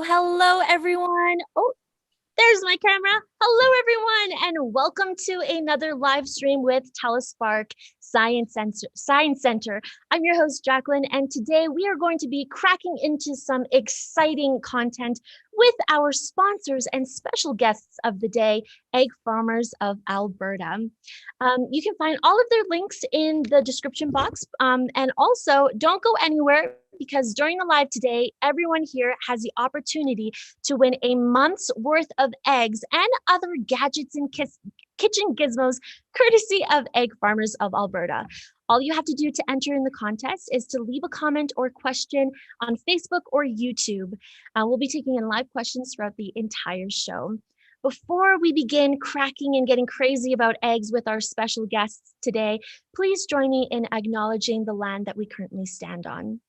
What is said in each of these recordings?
Hello, everyone. Oh, there's my camera. Hello, everyone, and welcome to another live stream with Telespark Science Center. I'm your host, Jacqueline, and today we are going to be cracking into some exciting content with our sponsors and special guests of the day, Egg Farmers of Alberta. You can find all of their links in the description box, and also don't go anywhere because during the live today, everyone here has the opportunity to win a month's worth of eggs and other gadgets and kitchen gizmos courtesy of Egg Farmers of Alberta. All you have to do to enter in the contest is to leave a comment or question on Facebook or YouTube. We'll be taking in live questions throughout the entire show. Before we begin cracking and getting crazy about eggs with our special guests today, please join me in acknowledging the land that we currently stand on.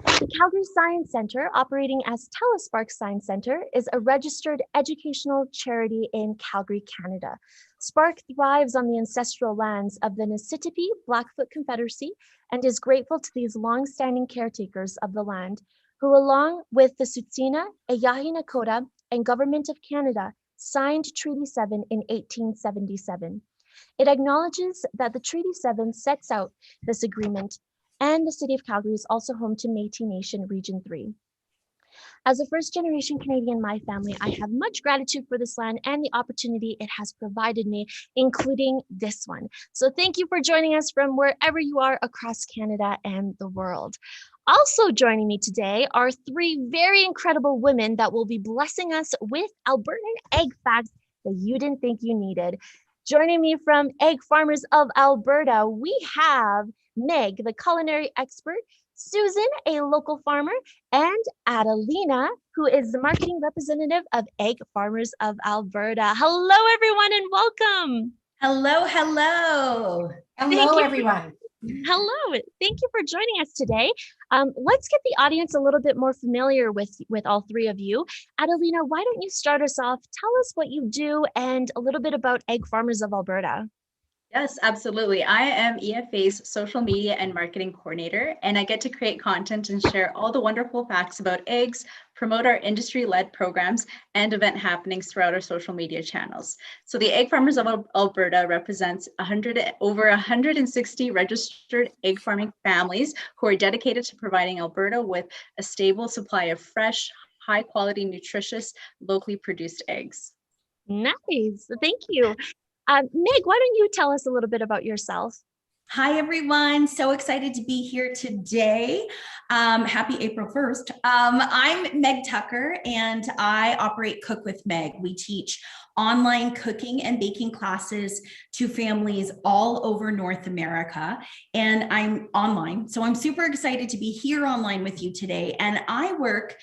The Calgary Science Centre, operating as Telespark Science Centre, is a registered educational charity in Calgary, Canada. Spark thrives on the ancestral lands of the Niitsitapi Blackfoot Confederacy and is grateful to these long-standing caretakers of the land, who, along with the Tsuut'ina, Îyârhe Nakoda, and Government of Canada, signed Treaty 7 in 1877. It acknowledges that the Treaty 7 sets out this agreement, and the city of Calgary is also home to Métis Nation Region 3. As a first-generation Canadian in my family, I have much gratitude for this land and the opportunity it has provided me, including this one. So thank you for joining us from wherever you are across Canada and the world. Also joining me today are three very incredible women that will be blessing us with Albertan egg facts that you didn't think you needed. Joining me from Egg Farmers of Alberta, we have Meg, the culinary expert, Susan, a local farmer, and Adelina, who is the marketing representative of Egg Farmers of Alberta. Hello, everyone, and welcome. Hello, everyone. Hello, thank you for joining us today. Let's get the audience a little bit more familiar with all three of you. Adelina, why don't you start us off? Tell us what you do and a little bit about Egg Farmers of Alberta. Yes, absolutely. I am EFA's social media and marketing coordinator, and I get to create content and share all the wonderful facts about eggs, promote our industry-led programs, and event happenings throughout our social media channels. So the Egg Farmers of Alberta represents over 160 registered egg farming families who are dedicated to providing Alberta with a stable supply of fresh, high-quality, nutritious, locally produced eggs. Nice, thank you. Meg, why don't you tell us a little bit about yourself? Hi, everyone. So excited to be here today. Happy April 1st. I'm Meg Tucker, and I operate Cook with Meg. We teach online cooking and baking classes to families all over North America, and I'm online. So I'm super excited to be here online with you today. And I work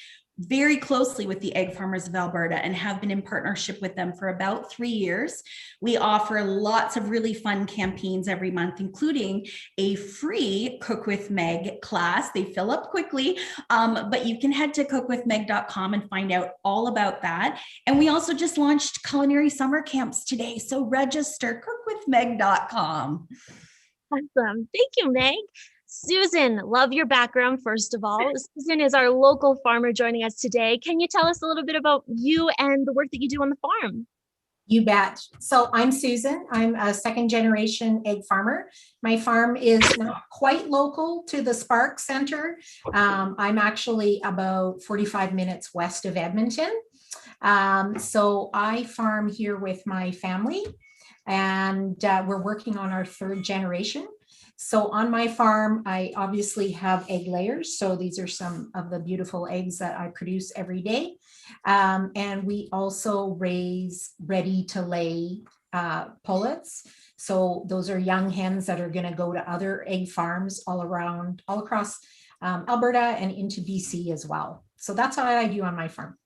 very closely with the Egg Farmers of Alberta and have been in partnership with them for about 3 years. We offer lots of really fun campaigns every month, including a free Cook with Meg class. They fill up quickly, but you can head to cookwithmeg.com and find out all about that. And we also just launched culinary summer camps today. So register cookwithmeg.com. Awesome. Thank you, Meg. Susan, love your background, first of all. Susan is our local farmer joining us today. Can you tell us a little bit about you and the work that you do on the farm? You bet. So I'm Susan. I'm a second-generation egg farmer. My farm is not quite local to the Spark Center. I'm actually about 45 minutes west of Edmonton. So I farm here with my family, and we're working on our third generation. So on my farm, I obviously have egg layers. So these are some of the beautiful eggs that I produce every day. And we also raise ready to lay pullets. So those are young hens that are going to go to other egg farms all across Alberta and into BC as well. So that's how I do on my farm.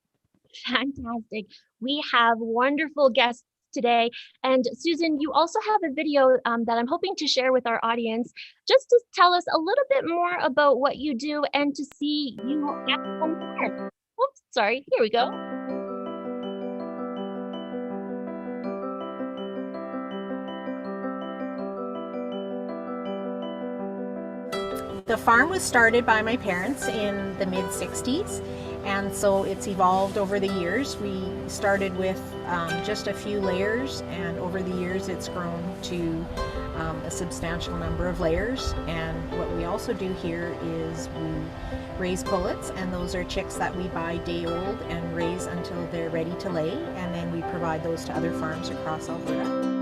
Fantastic. We have wonderful guests today. And Susan, you also have a video that I'm hoping to share with our audience, just to tell us a little bit more about what you do and to see you at home. Oops, sorry, here we go. The farm was started by my parents in the mid 60s, and so it's evolved over the years. We started with just a few layers, and over the years it's grown to a substantial number of layers. And what we also do here is we raise pullets, and those are chicks that we buy day old and raise until they're ready to lay, and then we provide those to other farms across Alberta.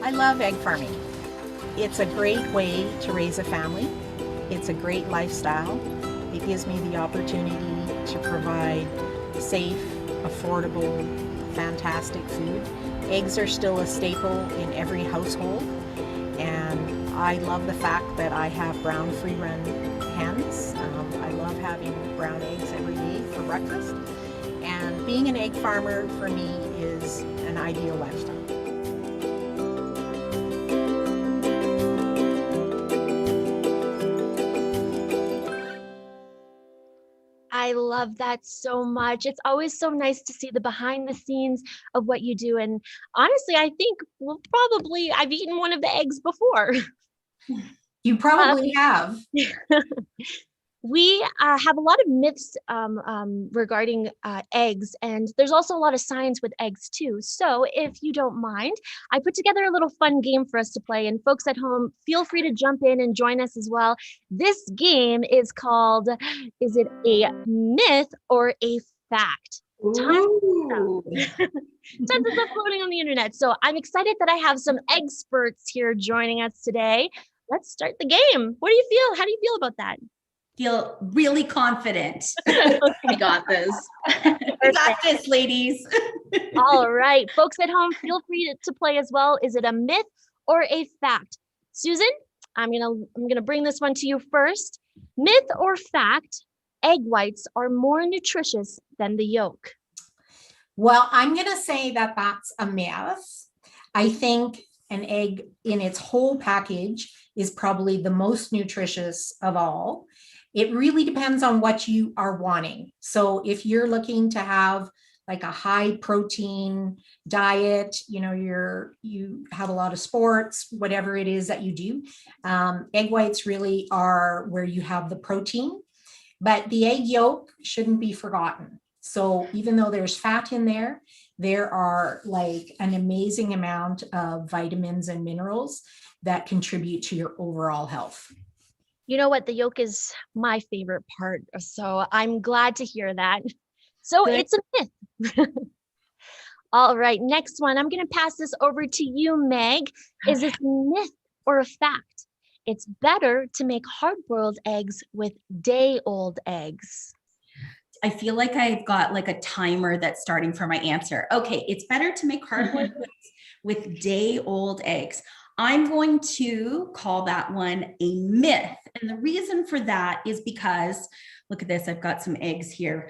I love egg farming. It's a great way to raise a family. It's a great lifestyle. It gives me the opportunity to provide safe, affordable, fantastic food. Eggs are still a staple in every household, and I love the fact that I have brown free-run hens. I love having brown eggs every day for breakfast, and being an egg farmer for me is an ideal lifestyle. I love that so much. It's always so nice to see the behind the scenes of what you do. And honestly, I think I've eaten one of the eggs before. You probably have. We have a lot of myths regarding eggs, and there's also a lot of science with eggs too. So if you don't mind, I put together a little fun game for us to play, and folks at home, feel free to jump in and join us as well. This game is called, is it a myth or a fact? Tons of stuff floating on the internet. So I'm excited that I have some experts here joining us today. Let's start the game. What do you feel? How do you feel about that? Feel really confident. We got this. We got this, ladies. All right, folks at home, feel free to play as well. Is it a myth or a fact? Susan, I'm gonna bring this one to you first. Myth or fact, egg whites are more nutritious than the yolk? Well, I'm going to say that that's a myth. I think an egg in its whole package is probably the most nutritious of all. It really depends on what you are wanting. So if you're looking to have like a high protein diet, you have a lot of sports, whatever it is that you do, egg whites really are where you have the protein, but the egg yolk shouldn't be forgotten. So even though there's fat in there, there are like an amazing amount of vitamins and minerals that contribute to your overall health. You know what? The yolk is my favorite part. So I'm glad to hear that. So Good. it's a myth. All right, next one. I'm going to pass this over to you, Meg. Is this a myth or a fact? It's better to make hard-boiled eggs with day-old eggs. I feel like I've got like a timer that's starting for my answer. Okay, it's better to make hard-boiled eggs with day-old eggs. I'm going to call that one a myth. And the reason for that is because, look at this, I've got some eggs here.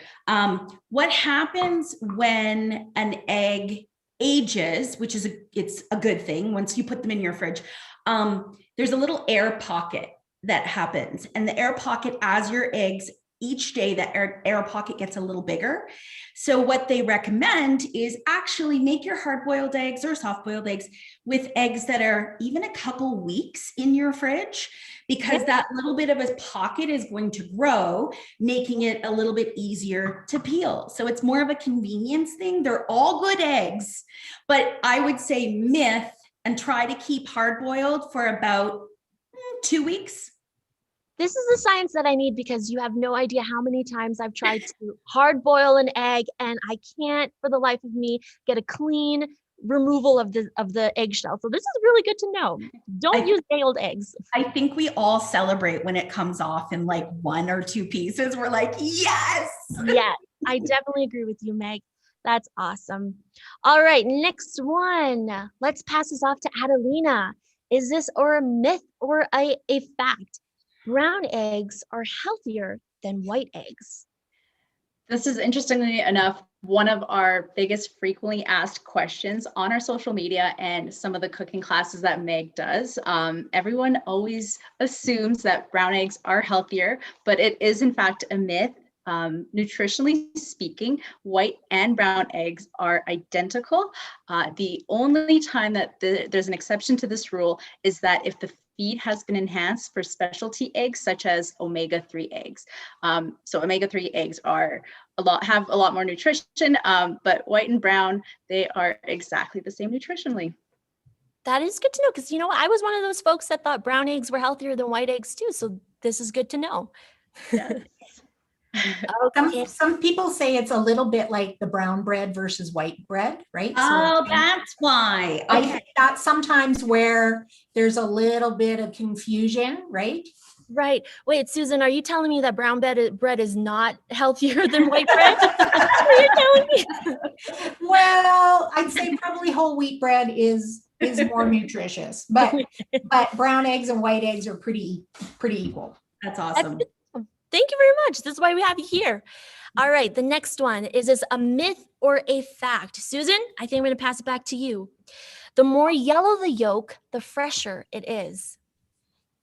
What happens when an egg ages, which is it's a good thing once you put them in your fridge, there's a little air pocket that happens. And the air pocket, as your eggs, each day that air pocket gets a little bigger. So what they recommend is actually make your hard-boiled eggs or soft-boiled eggs with eggs that are even a couple weeks in your fridge, because that little bit of a pocket is going to grow, making it a little bit easier to peel. So it's more of a convenience thing. They're all good eggs, but I would say myth and try to keep hard-boiled for about 2 weeks. This is the science that I need, because you have no idea how many times I've tried to hard boil an egg and I can't for the life of me get a clean removal of the eggshell. So this is really good to know. Don't use day-old eggs. I think we all celebrate when it comes off in like 1 or 2 pieces. We're like, yes. Yeah, I definitely agree with you, Meg. That's awesome. All right, next one. Let's pass this off to Adelina. Is this a myth or a fact? Brown eggs are healthier than white eggs. This is, interestingly enough, one of our biggest frequently asked questions on our social media and some of the cooking classes that Meg does. Everyone always assumes that brown eggs are healthier, but it is in fact a myth. Nutritionally speaking, white and brown eggs are identical. The only time that there's an exception to this rule is that if the feed has been enhanced for specialty eggs, such as omega-3 eggs. So omega-3 eggs have a lot more nutrition, but white and brown, they are exactly the same nutritionally. That is good to know, because I was one of those folks that thought brown eggs were healthier than white eggs too. So this is good to know. Yes. Okay. Some people say it's a little bit like the brown bread versus white bread, right? Oh, that's why. I Okay. think that's sometimes where there's a little bit of confusion, right? Right. Wait, Susan, are you telling me that brown bread is not healthier than white bread? Are you telling me? Well, I'd say probably whole wheat bread is more nutritious, but brown eggs and white eggs are pretty equal. That's awesome. Thank you very much. This is why we have you here. All right, the next one. Is this a myth or a fact? Susan, I think I'm going to pass it back to you. The more yellow the yolk, the fresher it is.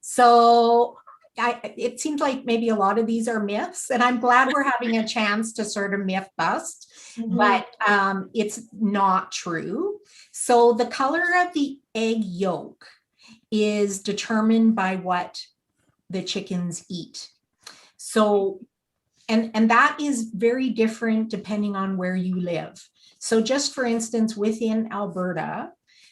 So it seems like maybe a lot of these are myths, and I'm glad we're having a chance to sort of myth bust, but it's not true. So the color of the egg yolk is determined by what the chickens eat. So, and that is very different depending on where you live. So just for instance, within Alberta,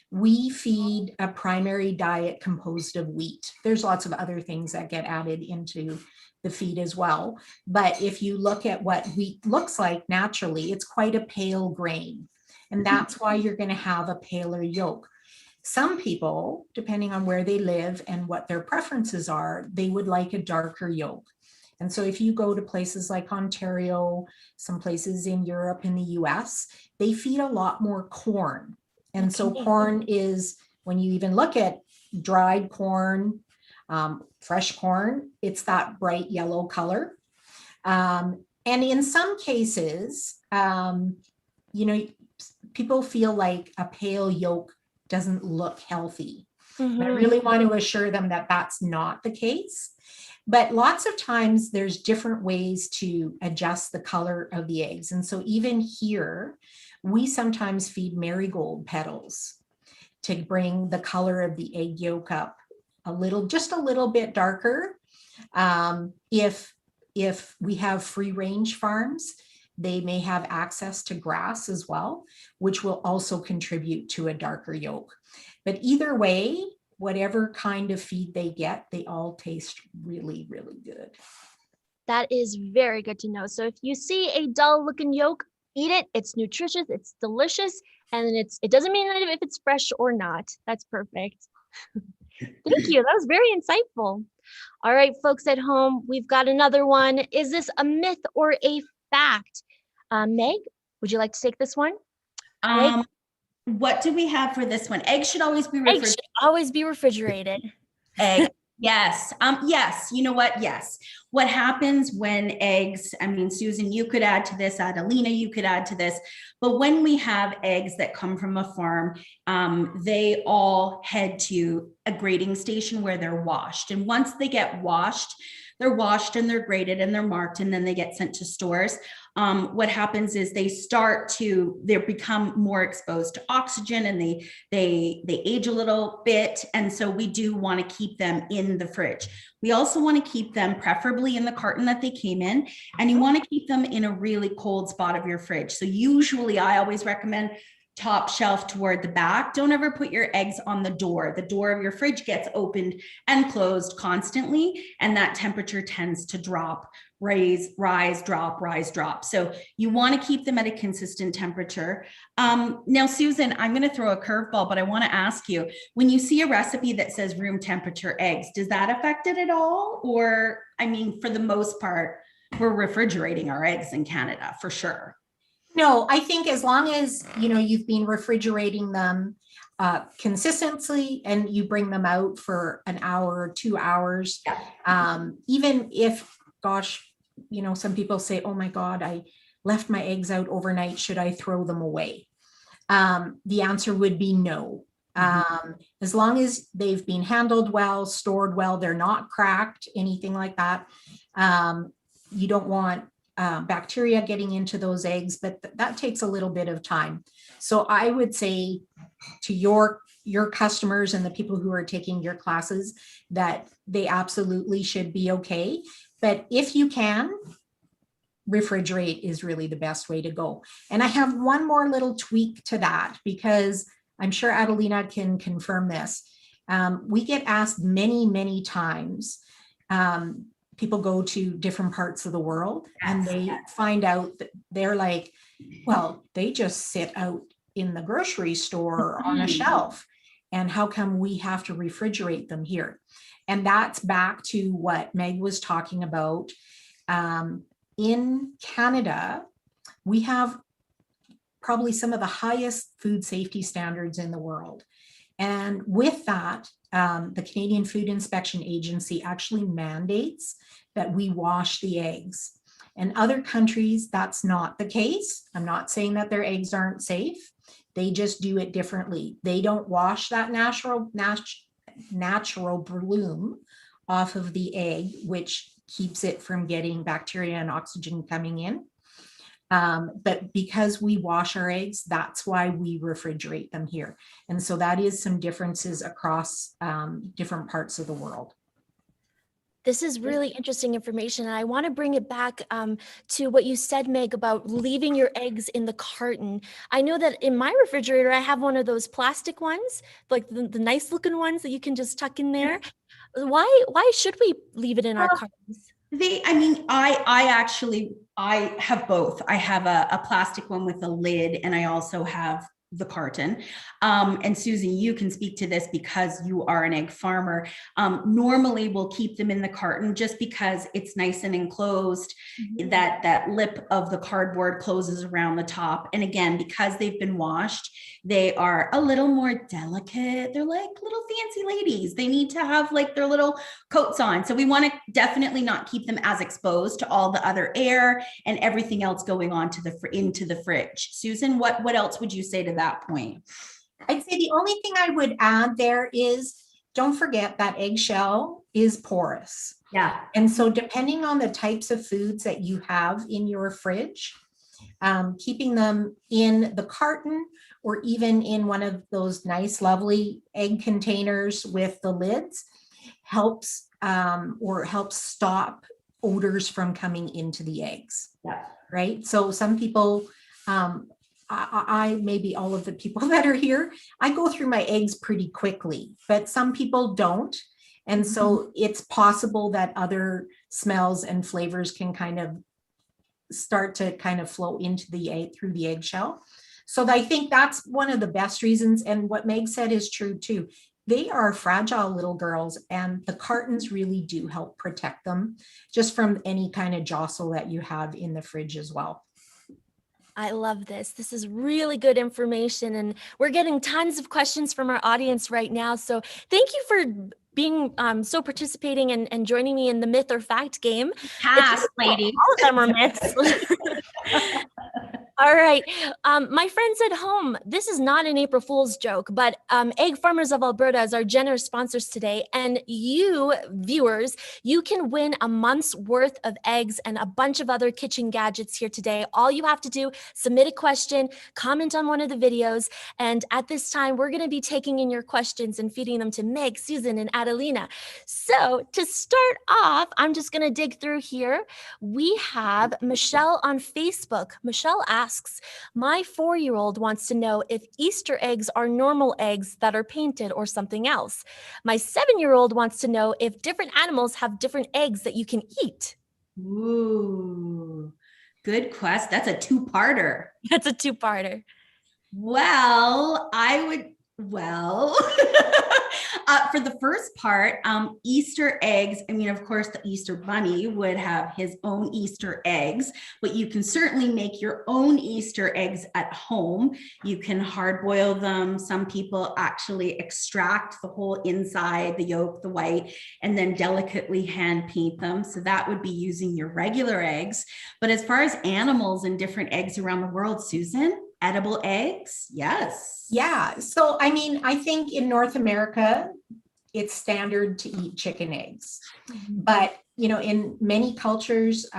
we feed a primary diet composed of wheat. There's lots of other things that get added into the feed as well. But if you look at what wheat looks like naturally, it's quite a pale grain. And that's why you're going to have a paler yolk. Some people, depending on where they live and what their preferences are, they would like a darker yolk. And so if you go to places like Ontario, some places in Europe, in the US, they feed a lot more corn. And so corn is, when you even look at dried corn, fresh corn, it's that bright yellow color. And in some cases, people feel like a pale yolk doesn't look healthy. I really want to assure them that that's not the case. But lots of times there's different ways to adjust the color of the eggs. And so even here, we sometimes feed marigold petals to bring the color of the egg yolk up just a little bit darker. If we have free range farms, they may have access to grass as well, which will also contribute to a darker yolk. But either way, whatever kind of feed they get, they all taste really, really good. That is very good to know. So if you see a dull looking yolk, eat it. It's nutritious, it's delicious, and it doesn't mean that if it's fresh or not. That's perfect. Thank you. That was very insightful. All right, folks at home, we've got another one. Is this a myth or a fact? Meg, would you like to take this one? What do we have for this one? Eggs should always be refrigerated. Eggs should always be refrigerated. Egg. Yes. Yes. You know what? Yes. What happens when eggs, Susan, you could add to this, Adelina, you could add to this, but when we have eggs that come from a farm, they all head to a grading station where they're washed. And once they get washed, they're washed and they're graded and they're marked, and then they get sent to stores. What happens is they become more exposed to oxygen, and they age a little bit. And so we do want to keep them in the fridge. We also want to keep them preferably in the carton that they came in, and you want to keep them in a really cold spot of your fridge. So usually I always recommend top shelf toward the back. Don't ever put your eggs on the door. The door of your fridge gets opened and closed constantly, and that temperature tends to drop rise, drop. So you want to keep them at a consistent temperature. Now, Susan, I'm going to throw a curveball, but I want to ask you, when you see a recipe that says room temperature eggs, does that affect it at all? Or, I mean, for the most part, we're refrigerating our eggs in Canada for sure. No, I think as long as, you've been refrigerating them consistently and you bring them out for an hour or 2 hours, even if, gosh, some people say, oh my God, I left my eggs out overnight. Should I throw them away? The answer would be no. As long as they've been handled well, stored well, they're not cracked, anything like that. You don't want bacteria getting into those eggs, but that takes a little bit of time. So I would say to your customers and the people who are taking your classes that they absolutely should be okay. But if you can, refrigerate is really the best way to go. And I have one more little tweak to that, because I'm sure Adelina can confirm this. We get asked many, many times, people go to different parts of the world and they find out that they're like, well, they just sit out in the grocery store on a shelf. And how come we have to refrigerate them here? And that's back to what Meg was talking about. In Canada, we have probably some of the highest food safety standards in the world. And with that, the Canadian Food Inspection Agency actually mandates that we wash the eggs. In other countries, that's not the case. I'm not saying that their eggs aren't safe. They just do it differently. They don't wash that natural bloom off of the egg, which keeps it from getting bacteria and oxygen coming in. But because we wash our eggs, that's why we refrigerate them here. And so that is some differences across different parts of the world. This is really interesting information. And I want to bring it back to what you said, Meg, about leaving your eggs in the carton. I know that in my refrigerator, I have one of those plastic ones, like the nice looking ones that you can just tuck in there. Why should we leave it in our cartons? I have both. I have a plastic one with a lid, and I also have the carton. And Susan, you can speak to this because you are an egg farmer. Normally we'll keep them in the carton just because it's nice and enclosed. That lip of the cardboard closes around the top. And again, because they've been washed, they are a little more delicate. They're like little fancy ladies. They need to have like their little coats on. So we want to definitely not keep them as exposed to all the other air and everything else going on into the fridge. Susan, what else would you say to that point? I'd say the only thing I would add there is, don't forget that eggshell is porous. Yeah. And so depending on the types of foods that you have in your fridge, keeping them in the carton or even in one of those nice, lovely egg containers with the lids helps stop odors from coming into the eggs. Yeah. Right. So some people, I maybe all of the people that are here, I go through my eggs pretty quickly, but some people don't. And so it's possible that other smells and flavors can kind of start to kind of flow into the egg through the eggshell. So I think that's one of the best reasons. And what Meg said is true too. They are fragile little girls, and the cartons really do help protect them just from any kind of jostle that you have in the fridge as well. I love this. This is really good information, and we're getting tons of questions from our audience right now. So thank you for being so participating and joining me in the myth or fact game. Pass, lady. All of them are myths. All right. My friends at home, this is not an April Fool's joke, but Egg Farmers of Alberta is our generous sponsors today. And you, viewers, you can win a month's worth of eggs and a bunch of other kitchen gadgets here today. All you have to do, submit a question, comment on one of the videos. And at this time, we're going to be taking in your questions and feeding them to Meg, Susan, and Adelina. So to start off, I'm just going to dig through here. We have Michelle on Facebook. Michelle asks, my 4-year-old wants to know if Easter eggs are normal eggs that are painted or something else. My 7-year-old wants to know if different animals have different eggs that you can eat. Ooh, good question. That's a two-parter. That's a two-parter. Well, for the first part, Easter eggs. I mean, of course, the Easter bunny would have his own Easter eggs, but you can certainly make your own Easter eggs at home. You can hard boil them. Some people actually extract the whole inside, the yolk, the white, and then delicately hand paint them. So that would be using your regular eggs. But as far as animals and different eggs around the world, Susan? Edible eggs? Yes. Yeah. So, I mean, I think in North America, it's standard to eat chicken eggs. But, you know, in many cultures,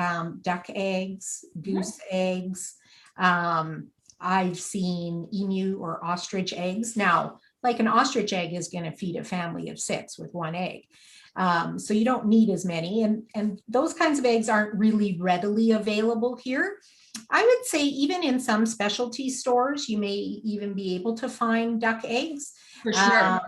duck eggs, goose eggs, I've seen emu or ostrich eggs. Now, like an ostrich egg is going to feed a family of 6 with one egg. So you don't need as many. And those kinds of eggs aren't really readily available here. I would say even in some specialty stores, you may even be able to find duck eggs. For sure.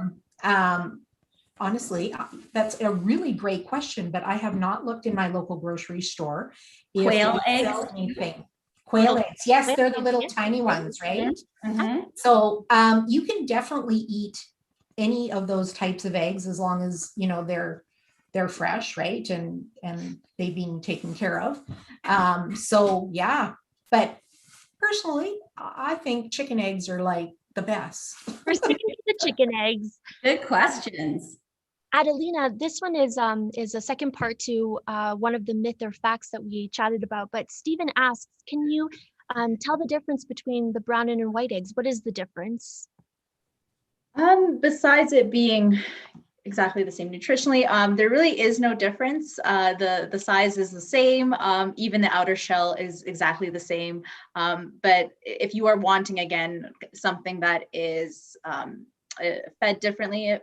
Honestly, that's a really great question, but I have not looked in my local grocery store. Quail eggs? Anything. Quail eggs. Yes, they're the little tiny ones, right? Mm-hmm. So you can definitely eat any of those types of eggs as long as, you know, they're fresh, right? And they've been taken care of. So yeah, but personally, I think chicken eggs are like the best. We're sticking to the chicken eggs. Good questions. Adelina, this one is a second part to one of the myth or facts that we chatted about. But Stephen asks, can you tell the difference between the brown and white eggs? What is the difference? Besides it being exactly the same nutritionally, there really is no difference. The size is the same. Even the outer shell is exactly the same. But if you are wanting, again, something that is fed differently,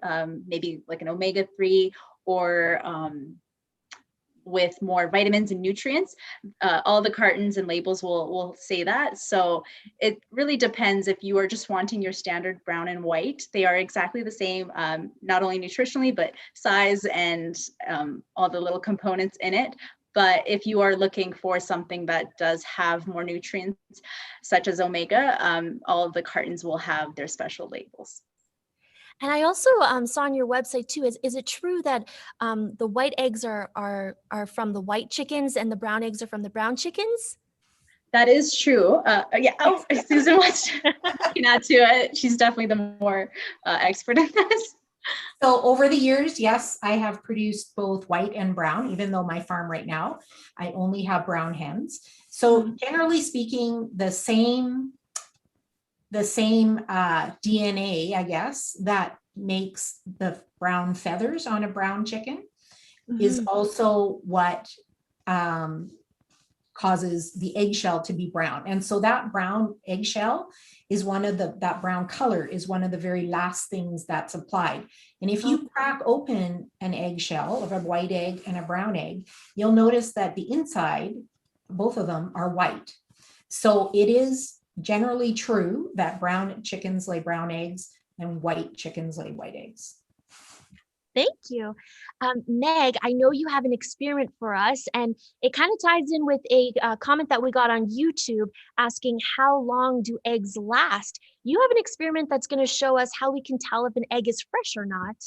maybe like an omega-3 or with more vitamins and nutrients, all the cartons and labels will say that. So it really depends. If you are just wanting your standard brown and white, they are exactly the same, not only nutritionally, but size and all the little components in it. But if you are looking for something that does have more nutrients, such as omega, all of the cartons will have their special labels. And I also saw on your website too, is it true that the white eggs are from the white chickens and the brown eggs are from the brown chickens? That is true. Yeah. Oh, Susan wants to add to it. She's definitely the more expert in this. So over the years, yes, I have produced both white and brown, even though my farm right now, I only have brown hens. So generally speaking, the same DNA, I guess, that makes the brown feathers on a brown chicken is also what causes the eggshell to be brown. And so that brown eggshell is that brown color is one of the very last things that's applied. And if you crack open an eggshell of a white egg and a brown egg, you'll notice that the inside, both of them are white. So it is generally true that brown chickens lay brown eggs and white chickens lay white eggs. Thank you. Meg, I know you have an experiment for us, and it kind of ties in with a comment that we got on YouTube asking how long do eggs last? You have an experiment that's going to show us how we can tell if an egg is fresh or not.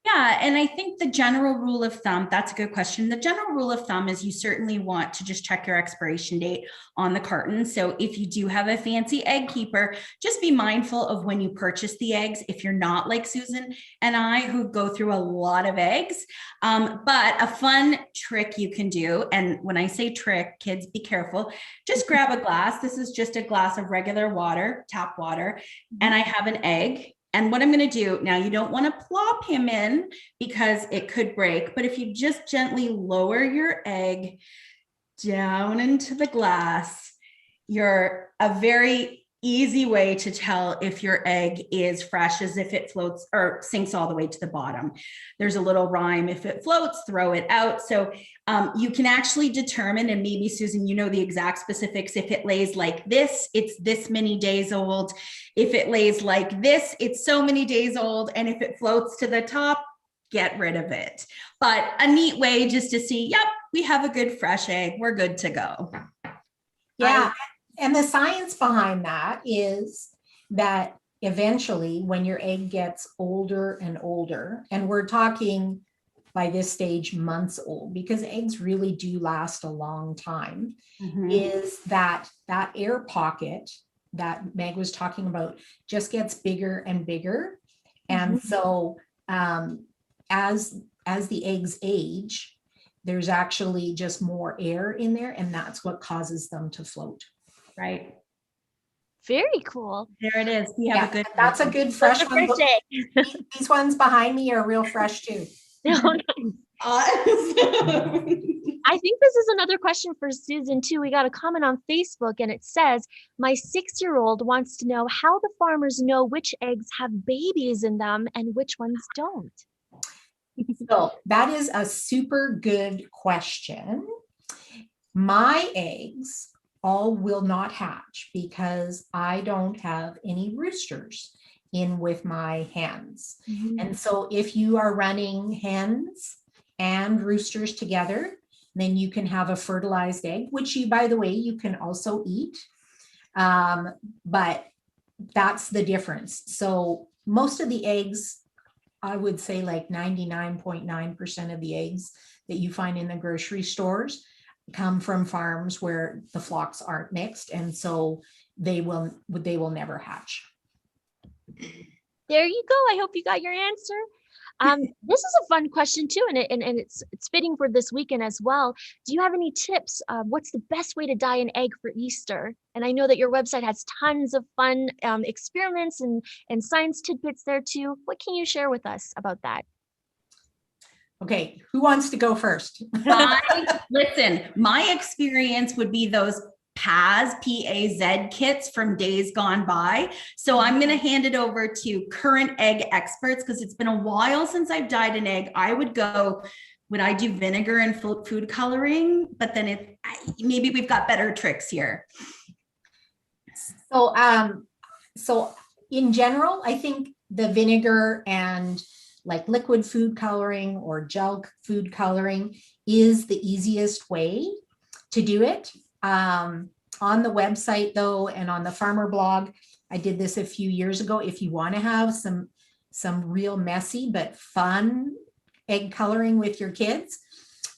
Yeah, and I think the general rule of thumb, that's a good question. The general rule of thumb is you certainly want to just check your expiration date on the carton. So if you do have a fancy egg keeper, just be mindful of when you purchase the eggs. If you're not like Susan and I, who go through a lot of eggs, but a fun trick you can do, and when I say trick, kids, be careful, just grab a glass. This is just a glass of regular water, tap water, and I have an egg. And what I'm going to do now, you don't want to plop him in because it could break, but if you just gently lower your egg down into the glass, you're a very easy way to tell if your egg is fresh as if it floats or sinks all the way to the bottom. There's a little rhyme: if it floats, throw it out. So you can actually determine, and maybe Susan, you know the exact specifics. If it lays like this, it's this many days old. If it lays like this, it's so many days old. And if it floats to the top, get rid of it. But a neat way just to see, yep, we have a good fresh egg. We're good to go. Yeah. And the science behind that is that eventually when your egg gets older and older, and we're talking by this stage months old, because eggs really do last a long time, is that air pocket that Meg was talking about just gets bigger and bigger. And so as the eggs age, there's actually just more air in there, and that's what causes them to float. Right. Very cool. There it is. We have a good. That's a good fresh That's a one. fresh egg. These ones behind me are real fresh too. I think this is another question for Susan too. We got a comment on Facebook and it says, my 6-year-old wants to know how the farmers know which eggs have babies in them and which ones don't. So that is a super good question. My eggs all will not hatch because I don't have any roosters in with my hens. And so if you are running hens and roosters together, then you can have a fertilized egg, which you, by the way, you can also eat. But that's the difference. So most of the eggs, I would say like 99.9% of the eggs that you find in the grocery stores come from farms where the flocks aren't mixed. And so they will never hatch. There you go. I hope you got your answer. This is a fun question too, and it's fitting for this weekend as well. Do you have any tips? What's the best way to dye an egg for Easter? And I know that your website has tons of fun experiments and science tidbits there too. What can you share with us about that? Okay, who wants to go first? Listen, my experience would be those PAZ, P-A-Z kits from days gone by. So I'm going to hand it over to current egg experts because it's been a while since I've dyed an egg. I would I do vinegar and food coloring? But then maybe we've got better tricks here. So in general, I think the vinegar and like liquid food coloring or gel food coloring is the easiest way to do it. On the website though, and on the farmer blog, I did this a few years ago. If you want to have some real messy but fun egg coloring with your kids,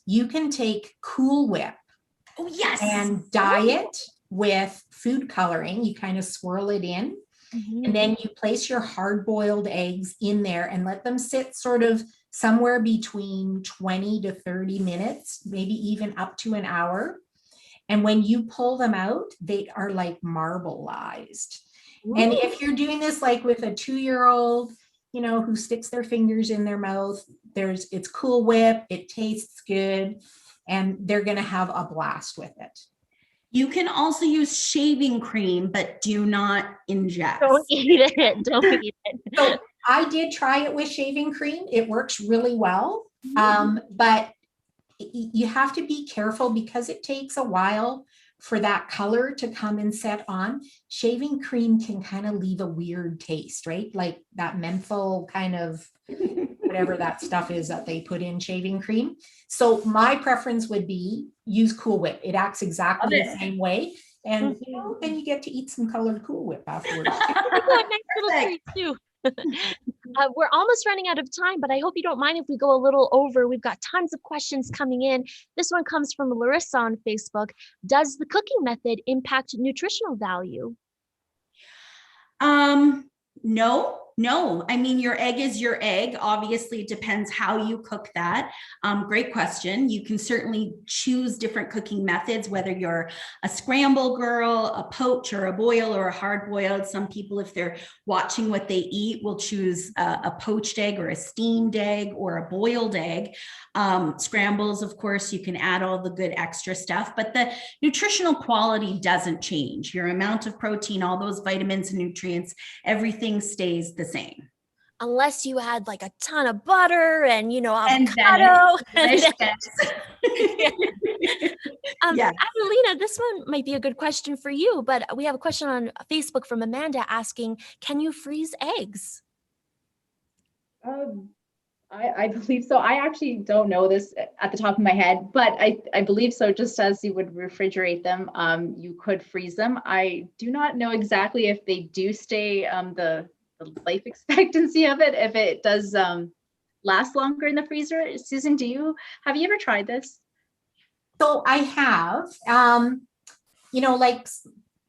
you can take Cool Whip and dye it with food coloring. You kind of swirl it in, and then you place your hard-boiled eggs in there and let them sit sort of somewhere between 20 to 30 minutes, maybe even up to an hour. And when you pull them out, they are like marbleized. Ooh. And if you're doing this like with a 2-year-old, who sticks their fingers in their mouth, it's Cool Whip, it tastes good, and they're going to have a blast with it. You can also use shaving cream, but do not ingest. Don't eat it. Don't eat it. So I did try it with shaving cream. It works really well. But you have to be careful because it takes a while for that color to come and set on. Shaving cream can kind of leave a weird taste, right? Like that menthol kind of whatever that stuff is that they put in shaving cream. So my preference would be use Cool Whip. It acts exactly the same way. And then you get to eat some colored Cool Whip afterwards. Nice little treat too. We're almost running out of time, but I hope you don't mind if we go a little over. We've got tons of questions coming in. This one comes from Larissa on Facebook. Does the cooking method impact nutritional value? No. I mean, your egg is your egg. Obviously, it depends how you cook that. Great question. You can certainly choose different cooking methods, whether you're a scramble girl, a poach, or a boil, or a hard boiled. Some people, if they're watching what they eat, will choose a poached egg or a steamed egg or a boiled egg. Scrambles, of course, you can add all the good extra stuff, but the nutritional quality doesn't change. Your amount of protein, all those vitamins and nutrients, everything stays the same. Unless you had like a ton of butter and, avocado. Adelina, this one might be a good question for you, but we have a question on Facebook from Amanda asking, can you freeze eggs? I believe so. I actually don't know this at the top of my head, but I believe so. Just as you would refrigerate them, you could freeze them. I do not know exactly if they do stay the life expectancy of it, if it does last longer in the freezer. Susan, have you ever tried this? So I have, like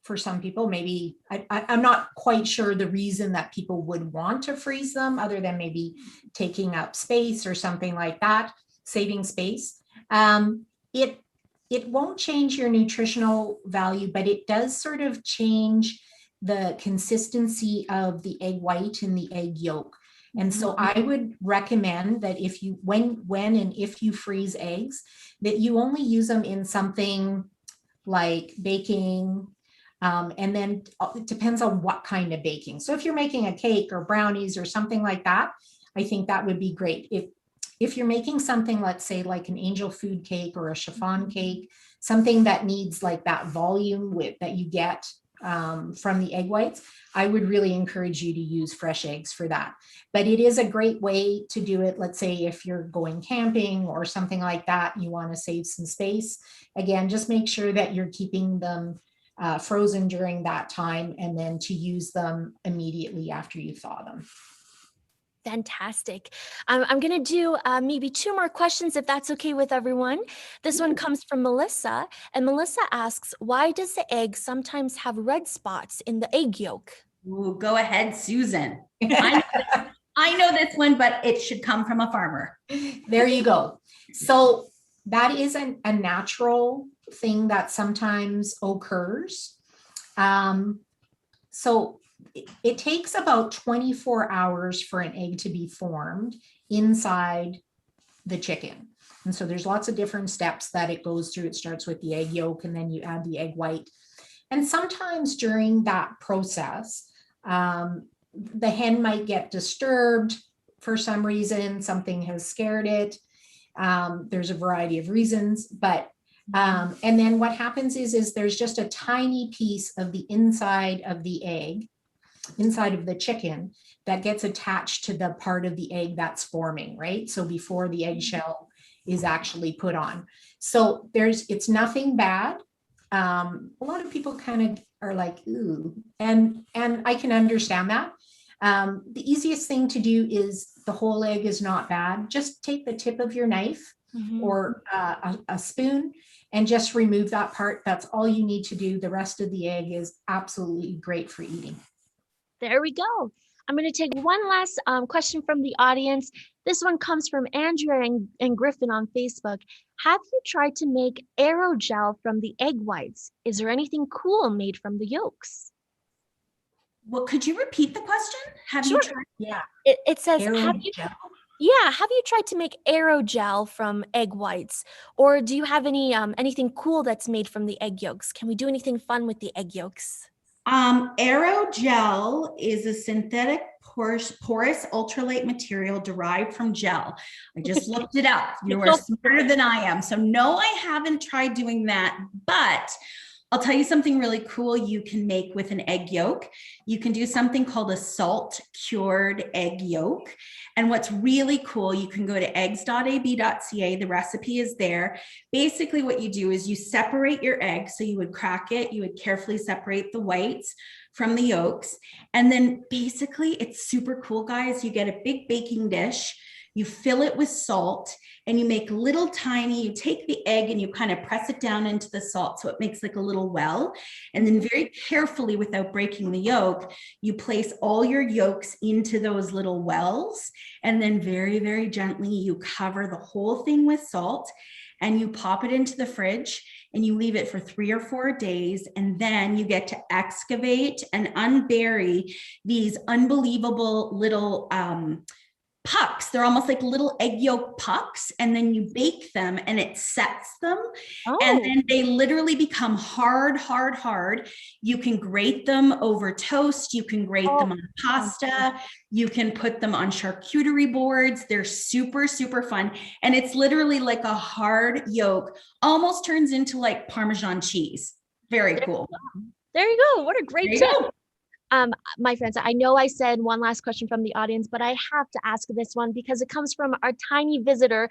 for some people, maybe I'm not quite sure the reason that people would want to freeze them, other than maybe taking up space or something like that, saving space. It won't change your nutritional value, but it does sort of change the consistency of the egg white and the egg yolk. And so I would recommend that if you, when and if you freeze eggs, that you only use them in something like baking. And then it depends on what kind of baking. So if you're making a cake or brownies or something like that, I think that would be great. If you're making something, let's say like an angel food cake or a chiffon cake, something that needs like that volume that you get from the egg whites, I would really encourage you to use fresh eggs for that. But it is a great way to do it. Let's say if you're going camping or something like that, you want to save some space. Again, just make sure that you're keeping them frozen during that time, and then to use them immediately after you thaw them. Fantastic. I'm going to do maybe 2 more questions, if that's okay with everyone. This one comes from Melissa, and Melissa asks, why does the egg sometimes have red spots in the egg yolk? Ooh, go ahead, Susan. I know this one, but it should come from a farmer. There you go. So that is a natural thing that sometimes occurs. So it takes about 24 hours for an egg to be formed inside the chicken. And so there's lots of different steps that it goes through. It starts with the egg yolk, and then you add the egg white. And sometimes during that process, the hen might get disturbed for some reason. Something has scared it. There's a variety of reasons, but and then what happens is there's just a tiny piece of the inside of the egg, inside of the chicken, that gets attached to the part of the egg that's forming, right? So before the eggshell is actually put on. So it's nothing bad. A lot of people kind of are like, ooh, and I can understand that. The easiest thing to do is, the whole egg is not bad. Just take the tip of your knife or a spoon and just remove that part. That's all you need to do. The rest of the egg is absolutely great for eating. There we go. I'm going to take one last question from the audience. This one comes from Andrea and Griffin on Facebook. Have you tried to make aerogel from the egg whites? Is there anything cool made from the yolks? Well, could you repeat the question? Have Sure. you tried? Yeah. It says, have you Aerogel. tried to make aerogel from egg whites? Or do you have anything cool that's made from the egg yolks? Can we do anything fun with the egg yolks? Aerogel is a synthetic porous ultralight material derived from gel. I just looked it up. You are smarter than I am. So no, I haven't tried doing that, but I'll tell you something really cool you can make with an egg yolk. You can do something called a salt cured egg yolk. And what's really cool, you can go to eggs.ab.ca. The recipe is there. Basically what you do is you separate your egg. So you would crack it. You would carefully separate the whites from the yolks. And then basically it's super cool, guys. You get a big baking dish. You fill it with salt, and you make little tiny, you take the egg and you kind of press it down into the salt so it makes like a little well. And then very carefully, without breaking the yolk, you place all your yolks into those little wells. And then very, very gently, you cover the whole thing with salt, and you pop it into the fridge, and you leave it for 3 or 4 days. And then you get to excavate and unbury these unbelievable little pucks. They're almost like little egg yolk pucks, and then you bake them and it sets them. And then they literally become hard. You can grate them over toast. You can grate them on pasta. You can put them on charcuterie boards. They're super, super fun. And it's literally like a hard yolk, almost turns into like Parmesan cheese. Very cool. There you go. What a great tip. My friends, I know I said one last question from the audience, but I have to ask this one because it comes from our tiny visitor,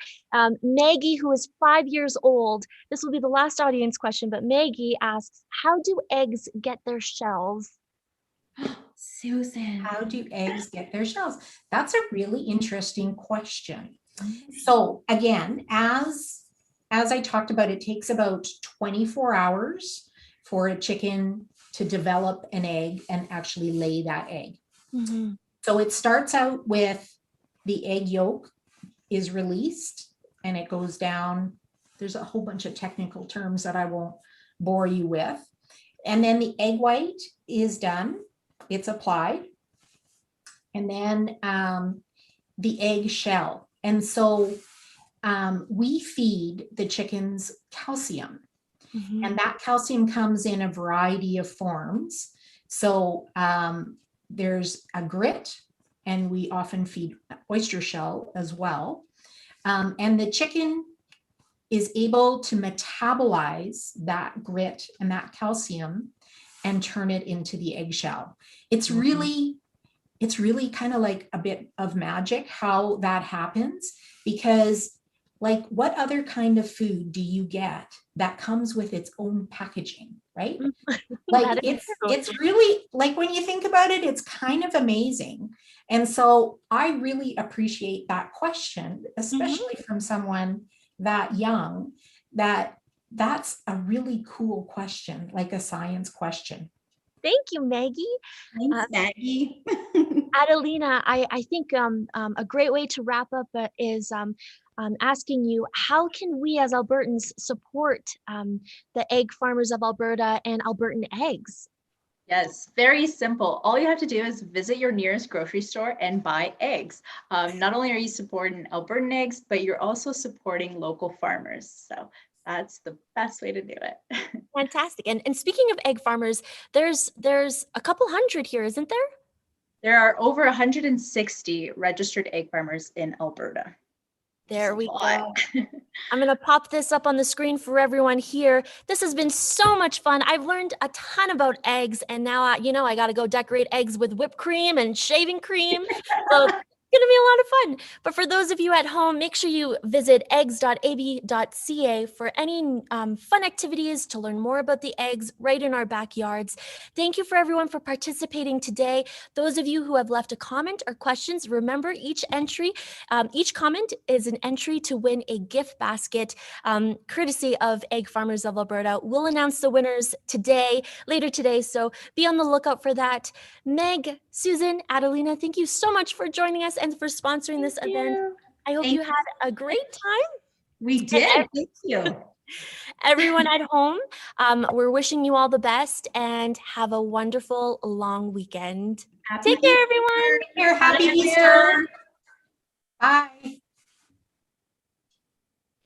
Maggie, who is 5 years old. This will be the last audience question, but Maggie asks, how do eggs get their shells? Susan. How do eggs get their shells? That's a really interesting question. So again, as I talked about, it takes about 24 hours for a chicken to develop an egg and actually lay that egg. Mm-hmm. So it starts out with the egg yolk is released and it goes down. There's a whole bunch of technical terms that I won't bore you with. And then the egg white is done. It's applied. And then the egg shell. And so we feed the chickens calcium. Mm-hmm. And that calcium comes in a variety of forms. So there's a grit, and we often feed oyster shell as well. And the chicken is able to metabolize that grit and that calcium and turn it into the eggshell. It's really kind of like a bit of magic how that happens, because like what other kind of food do you get that comes with its own packaging, right? Like it's really, like when you think about it, it's kind of amazing. And so I really appreciate that question, especially from someone that young, that's a really cool question, like a science question. Thank you, Maggie. Thanks, Maggie. Adelina, I think a great way to wrap up is asking you, how can we as Albertans support the Egg Farmers of Alberta and Albertan eggs? Yes, very simple. All you have to do is visit your nearest grocery store and buy eggs. Not only are you supporting Albertan eggs, but you're also supporting local farmers. So that's the best way to do it. Fantastic. And speaking of egg farmers, there's a couple hundred here, isn't there? There are over 160 registered egg farmers in Alberta. There we go. I'm going to pop this up on the screen for everyone here. This has been so much fun. I've learned a ton about eggs, and now, I got to go decorate eggs with whipped cream and shaving cream. So it's going to be a lot of fun. But for those of you at home, make sure you visit eggs.ab.ca for any fun activities to learn more about the eggs right in our backyards. Thank you for everyone for participating today. Those of you who have left a comment or questions, remember each comment is an entry to win a gift basket courtesy of Egg Farmers of Alberta. We'll announce the winners later today, so be on the lookout for that. Meg, Susan, Adelina, thank you so much for joining us and for sponsoring this event. I hope you had a great time. We did. Thank you. Everyone at home, we're wishing you all the best and have a wonderful long weekend. Take care, everyone. Happy Easter. Bye.